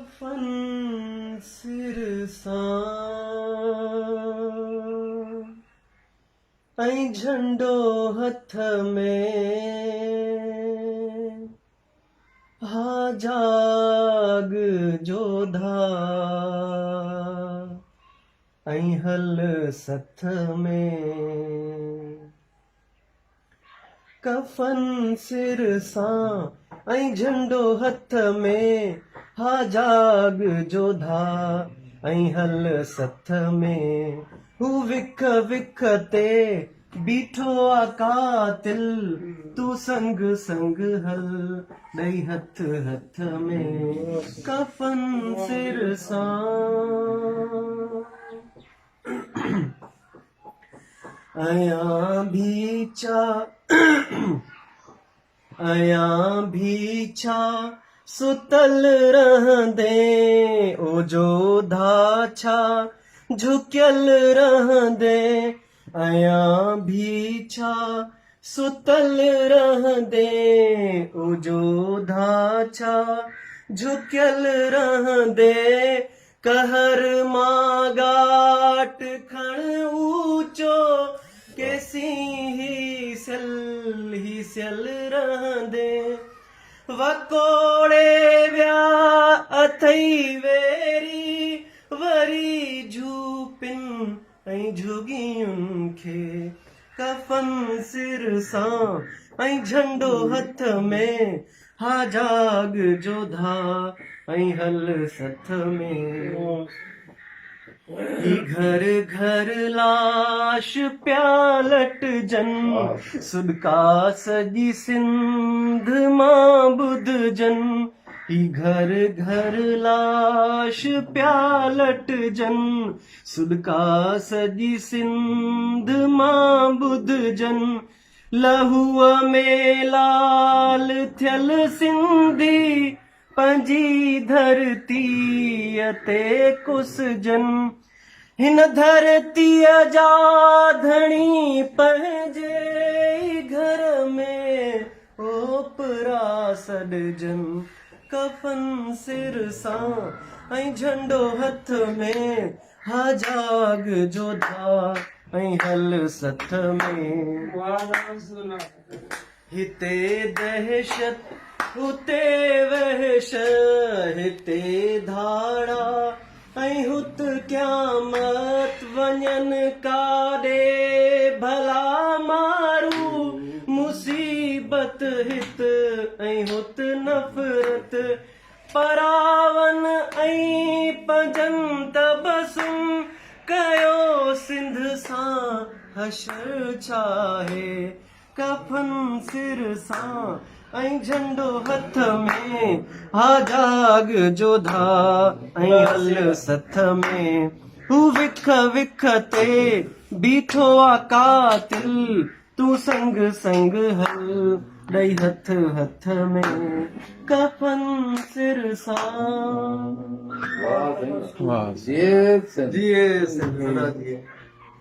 कफन सिर सां ऐं झंडो हथ में हा जाग जोधा ऐं हल सथ में कफन सिर सां ऐं झंडो हथ में हा जाग जोधा ऐं हल सथ में हू विख विख ते बीठो आ कातिल तू संग संग हल ॾई हथ हथ में कफन सिर सां अयां भी छा सुतल रहंदे ओ जोधा छा झुकियल रहंदे अयां भी छा सुतल रहंदे ओ जोधा छा झुकियल रहंदे कहर मां गाट खण ऊचो केसी ही सियल रहंदे वकोड़े विया अथई वेरी वरी झूपिन ऐं झुगियुनि खे कफन सिर सां ऐं झंडो हथ में हा जाग जोधा ऐं हल सथ में घर घर लाश पिया लटजन सुॾका सॼी सिंध मां ॿुधजन घर घर लाश पिया लटजन सुॾका सॼी सिंध मां ॿुधजन लहूअ में लाल थियल सिंधी पंहिंजी धरतीअ ते कुसजन हिन धरतीअ जा धणी पंहिंजे घर में ओपरा सॾजन कफन सिर सां ऐं झंडो हथ में हा जाग जोधा ऐं हल सथ में हिते दहशत हुते वहश हिते धाड़ा ऐं हुत क़यामत वञनि काॾे भला मारू मुसीबत हित ऐं हुत नफ़रत परावन ऐं पंजन तबसुम कयो सिंध सां हशर छाहे कफन सिर सां ऐं झंडो हथ में हा जाग जोधा ऐं हल सथ में हू विख विख ते बीठो आ कातिल तू संग संग हल ॾई हथ हथ में कफन सिर सां वाह जिए सिंध